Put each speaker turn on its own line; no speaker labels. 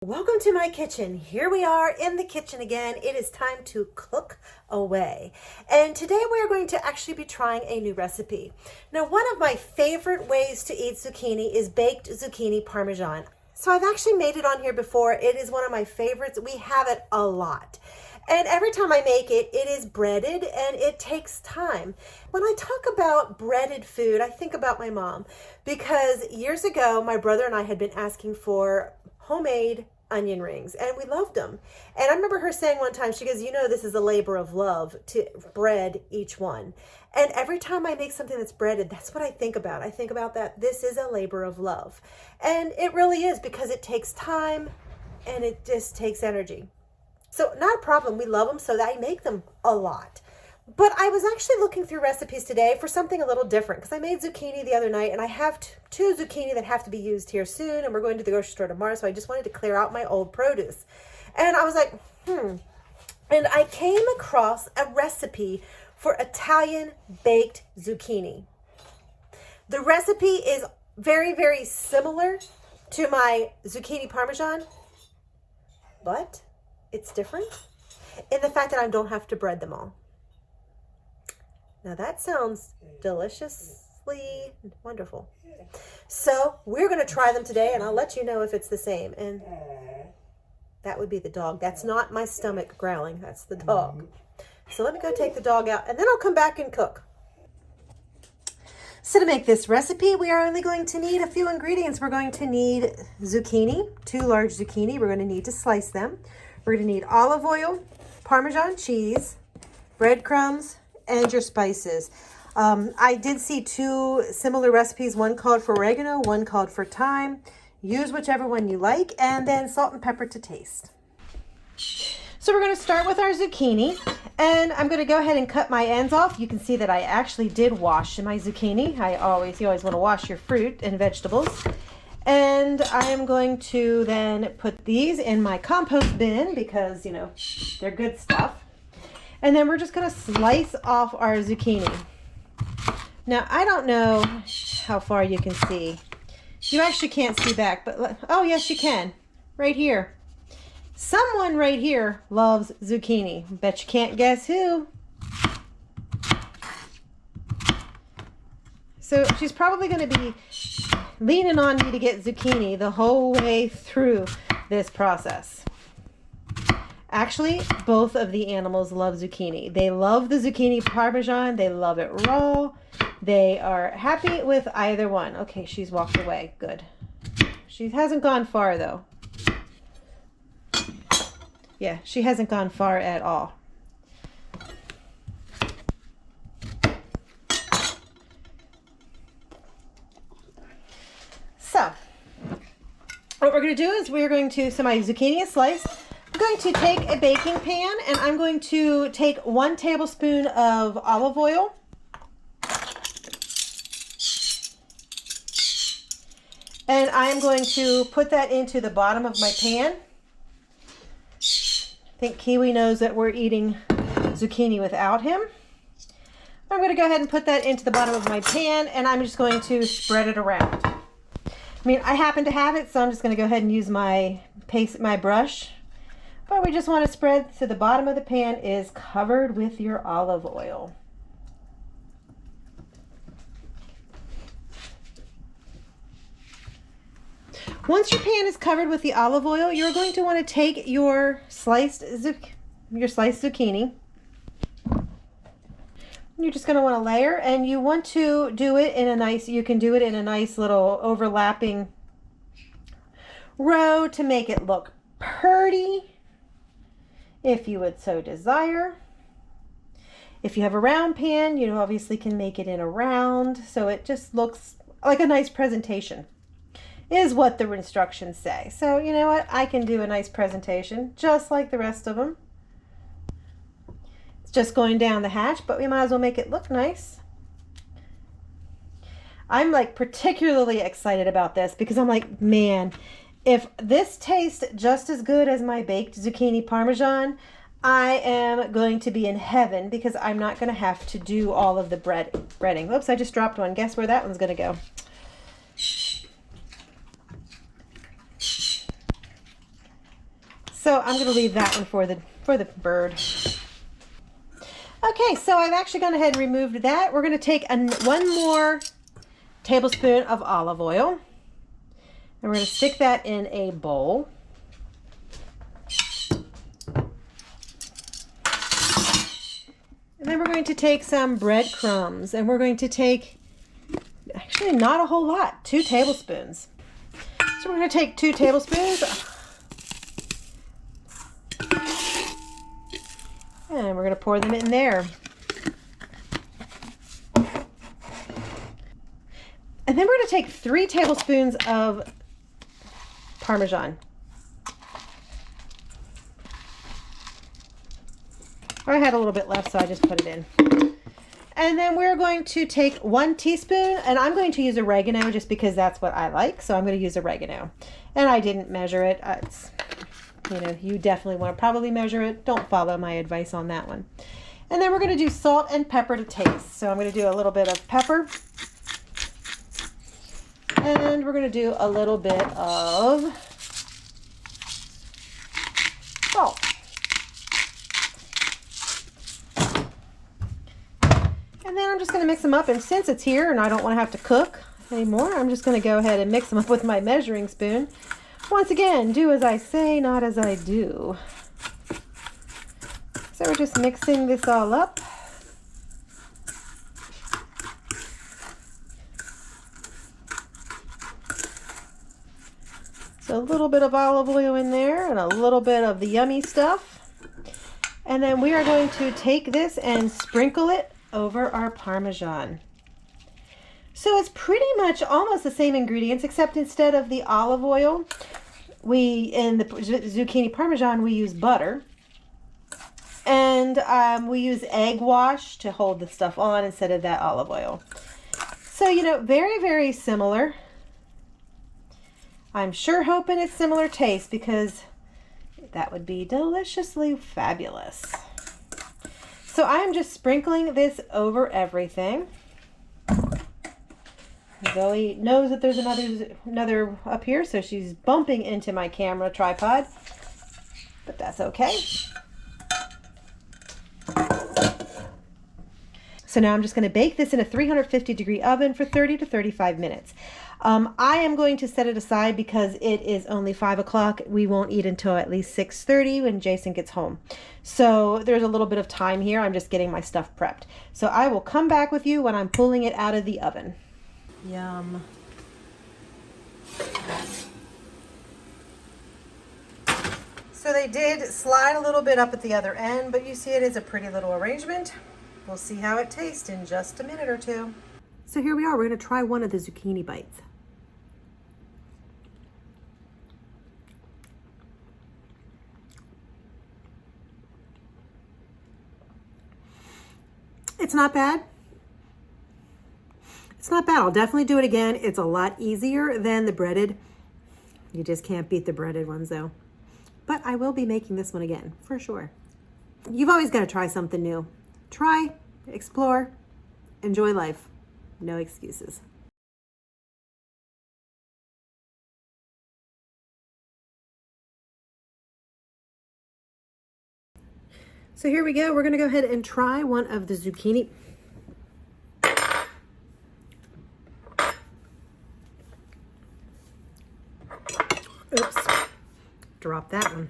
Welcome to my kitchen. Here we are in the kitchen again. It is time to cook away. And today we are going to actually be trying a new recipe. Now, one of my favorite ways to eat zucchini is baked zucchini parmesan. So I've actually made it on here before. It is one of my favorites. We have it a lot. And every time I make it, it is breaded and it takes time. When I talk about breaded food, I think about my mom because years ago, my brother and I had been asking for homemade onion rings and we loved them. And I remember her saying one time, she goes, you know, this is a labor of love to bread each one. And every time I make something that's breaded, that's what I think about. I think about that this is a labor of love. And it really is because it takes time and it just takes energy. So not a problem. We love them, so I make them a lot. But I was actually looking through recipes today for something a little different because I made zucchini the other night and I have two zucchini that have to be used here soon and we're going to the grocery store tomorrow, so I just wanted to clear out my old produce. And I was like, And I came across a recipe for Italian baked zucchini. The recipe is very, very similar to my zucchini parmesan, but it's different in the fact that I don't have to bread them all. Now that sounds deliciously wonderful. So we're going to try them today and I'll let you know if it's the same. And that would be the dog. That's not my stomach growling. That's the dog. So let me go take the dog out and then I'll come back and cook. So to make this recipe, we are only going to need a few ingredients. We're going to need zucchini, 2 large zucchini. We're going to need to slice them. We're going to need olive oil, Parmesan cheese, breadcrumbs, and your spices. I did see 2 similar recipes. One called for oregano, one called for thyme. Use whichever one you like, and then salt and pepper to taste. So we're going to start with our zucchini, and I'm going to go ahead and cut my ends off. You can see that I actually did wash my zucchini. You always want to wash your fruit and vegetables. And I am going to then put these in my compost bin because, you know, they're good stuff. And then we're just going to slice off our zucchini. Now, I don't know how far you can see. You actually can't see back, but oh, yes, you can. Right here. Someone right here loves zucchini. Bet you can't guess who. So she's probably going to be leaning on me to get zucchini the whole way through this process. Actually, both of the animals love zucchini. They love the zucchini parmesan. They love it raw. They are happy with either one. Okay, she's walked away. Good. She hasn't gone far, though. Yeah, she hasn't gone far at all. So, what we're going to do is so my zucchini is sliced. I'm going to take a baking pan and I'm going to take 1 tablespoon of olive oil. And I'm going to put that into the bottom of my pan. I think Kiwi knows that we're eating zucchini without him. I'm going to go ahead and put that into the bottom of my pan and I'm just going to spread it around. I mean, I happen to have it, so I'm just going to go ahead and use my brush. But we just want to spread so the bottom of the pan is covered with your olive oil. Once your pan is covered with the olive oil, you're going to want to take your sliced zucchini. You're just going to want to layer, and you want to do it in a nice little overlapping row to make it look pretty, if you would so desire. If you have a round pan, you obviously can make it in a round, so it just looks like a nice presentation, is what the instructions say. So you know what? I can do a nice presentation just like the rest of them. Just going down the hatch, but we might as well make it look nice. I'm like particularly excited about this because I'm like, man, if this tastes just as good as my baked zucchini parmesan, I am going to be in heaven because I'm not going to have to do all of the breading. Oops, I just dropped one. Guess where that one's going to go? So I'm going to leave that one for the bird. Okay, so I've actually gone ahead and removed that. We're going to take one more tablespoon of olive oil, and we're going to stick that in a bowl. And then we're going to take some breadcrumbs, and we're going to take, actually not a whole lot, 2 tablespoons. So we're going to take 2 tablespoons, and we're going to pour them in there. And then we're going to take 3 tablespoons of Parmesan. I had a little bit left, so I just put it in. And then we're going to take 1 teaspoon, and I'm going to use oregano just because that's what I like. So I'm going to use oregano. And I didn't measure it. It's, you know, you definitely want to probably measure it. Don't follow my advice on that one. And then we're going to do salt and pepper to taste. So I'm going to do a little bit of pepper. And we're going to do a little bit of salt. And then I'm just going to mix them up, and since it's here and I don't want to have to cook anymore, I'm just going to go ahead and mix them up with my measuring spoon. Once again, do as I say, not as I do. So we're just mixing this all up. So a little bit of olive oil in there and a little bit of the yummy stuff. And then we are going to take this and sprinkle it over our Parmesan. So it's pretty much almost the same ingredients, except instead of the olive oil, in the zucchini Parmesan, we use butter. And we use egg wash to hold the stuff on instead of that olive oil. So, you know, very, very similar. I'm sure hoping it's similar taste, because that would be deliciously fabulous. So I'm just sprinkling this over everything. Zoe knows that there's another up here, so she's bumping into my camera tripod, but that's okay. So now I'm just going to bake this in a 350-degree oven for 30 to 35 minutes. I am going to set it aside because it is only 5 o'clock. We won't eat until at least 6:30 when Jason gets home. So there's a little bit of time here. I'm just getting my stuff prepped. So I will come back with you when I'm pulling it out of the oven. Yum. So they did slide a little bit up at the other end, but you see it is a pretty little arrangement. We'll see how it tastes in just a minute or two. So here we are. We're going to try one of the zucchini bites. It's not bad. It's not bad. I'll definitely do it again. It's a lot easier than the breaded. You just can't beat the breaded ones though. But I will be making this one again, for sure. You've always got to try something new. Try, explore, enjoy life. No excuses. So here we go. We're going to go ahead and try one of the zucchini. Oops. Drop that one.